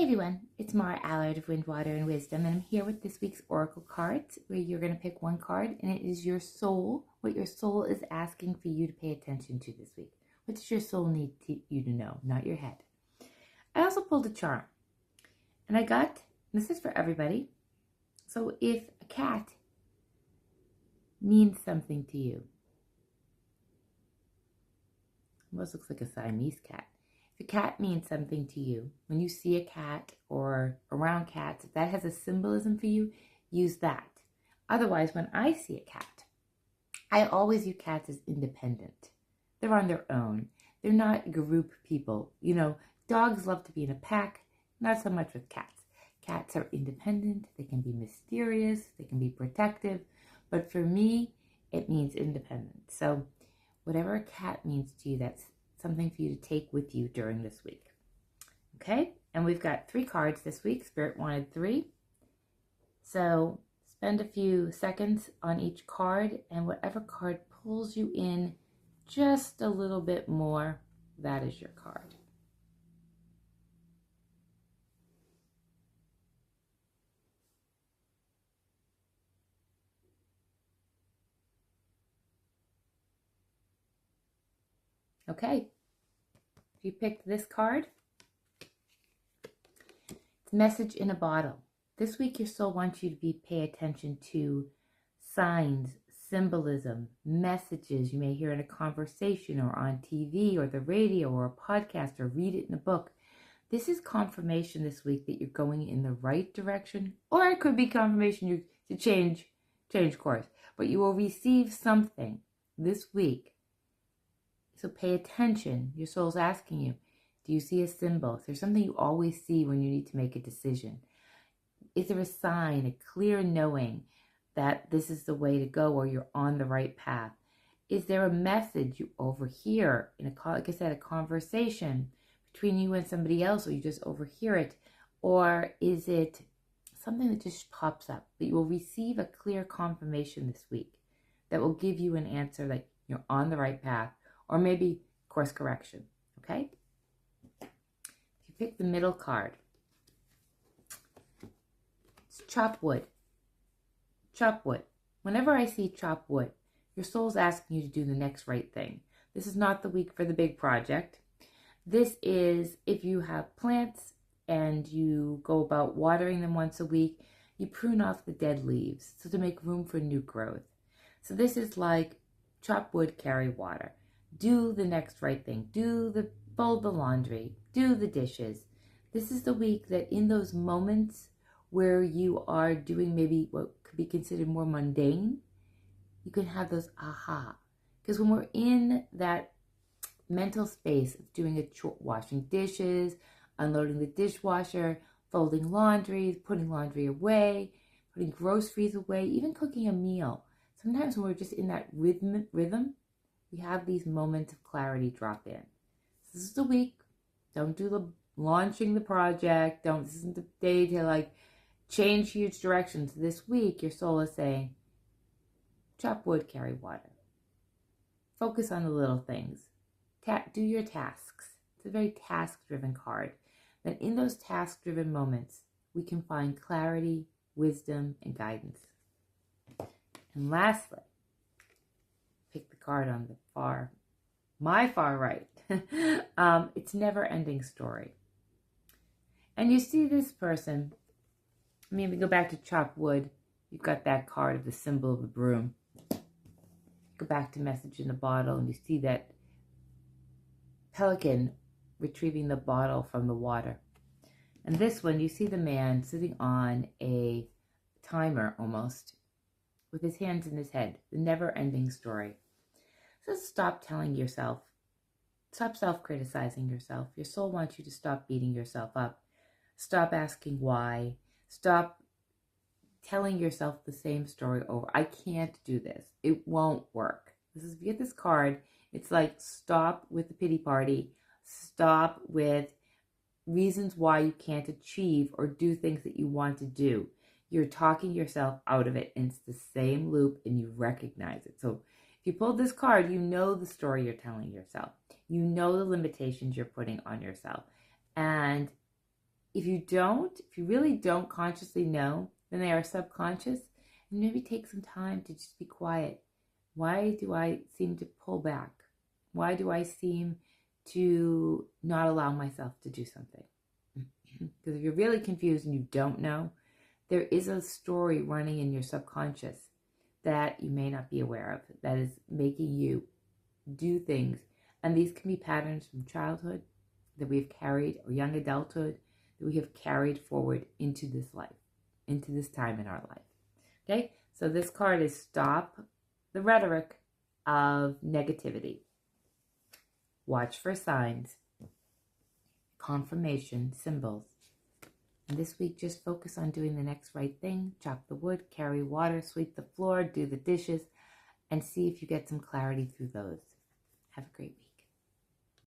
Hey everyone, it's Mara Allard of Wind, Water, and Wisdom, and I'm here with this week's Oracle cards, where you're going to pick one card, and it is your soul, what your soul is asking for you to pay attention to this week. What does your soul need you to know, not your head? I also pulled a charm, and I got, this is for everybody, so if a cat means something to you, almost looks like a Siamese cat. If a cat means something to you, when you see a cat or around cats, if that has a symbolism for you, use that. Otherwise, when I see a cat, I always view cats as independent. They're on their own. They're not group people. You know, dogs love to be in a pack, not so much with cats. Cats are independent. They can be mysterious. They can be protective. But for me, it means independent. So whatever a cat means to you, that's something for you to take with you during this week. Okay, and we've got 3 cards this week. Spirit wanted 3. So spend a few seconds on each card, and whatever card pulls you in just a little bit more, that is your card. Okay, if you picked this card, it's Message in a Bottle. This week your soul wants you to pay attention to signs, symbolism, messages you may hear in a conversation or on TV or the radio or a podcast or read it in a book. This is confirmation this week that you're going in the right direction, or it could be confirmation to change course. But you will receive something this week. So pay attention. Your soul's asking you, do you see a symbol? Is there something you always see when you need to make a decision? Is there a sign, a clear knowing that this is the way to go or you're on the right path? Is there a message you overhear in like I said, a conversation between you and somebody else, or you just overhear it? Or is it something that just pops up that you will receive a clear confirmation this week that will give you an answer that you're on the right path, or maybe course correction? Okay? If you pick the middle card, it's chop wood. Chop wood. Whenever I see chop wood, your soul's asking you to do the next right thing. This is not the week for the big project. This is if you have plants and you go about watering them once a week, you prune off the dead leaves so to make room for new growth. So this is like chop wood, carry water. Do the next right thing. Fold the laundry. Do the dishes. This is the week that in those moments where you are doing maybe what could be considered more mundane, you can have those aha. Because when we're in that mental space of doing a chore, washing dishes, unloading the dishwasher, folding laundry, putting laundry away, putting groceries away, even cooking a meal, sometimes when we're just in that rhythm, we have these moments of clarity drop in. This is the week. Don't do the launching the project. This isn't the day to change huge directions. This week, your soul is saying, chop wood, carry water. Focus on the little things. Do your tasks. It's a very task-driven card. That in those task-driven moments, we can find clarity, wisdom, and guidance. And lastly, pick the card on my far right. It's never-ending story. And you see this person, we go back to chop wood. You've got that card of the symbol of the broom. Go back to Message in a Bottle, and you see that pelican retrieving the bottle from the water. And this one, you see the man sitting on a timer almost, with his hands in his head. The never-ending story. So stop telling yourself. Stop self-criticizing yourself. Your soul wants you to stop beating yourself up. Stop asking why. Stop telling yourself the same story over. I can't do this. It won't work. If you get this card, it's like stop with the pity party. Stop with reasons why you can't achieve or do things that you want to do. You're talking yourself out of it, and it's the same loop, and you recognize it. So if you pulled this card, you know the story you're telling yourself. You know the limitations you're putting on yourself. And If you really don't consciously know, then they are subconscious. And maybe take some time to just be quiet. Why do I seem to pull back? Why do I seem to not allow myself to do something? Because if you're really confused and you don't know, there is a story running in your subconscious that you may not be aware of that is making you do things. And these can be patterns from childhood that we have carried, or young adulthood that we have carried forward into this life, into this time in our life. Okay, so this card is Stop the Rhetoric of Negativity. Watch for signs, confirmation, symbols. And this week, just focus on doing the next right thing. Chop the wood, carry water, sweep the floor, do the dishes, and see if you get some clarity through those. Have a great week.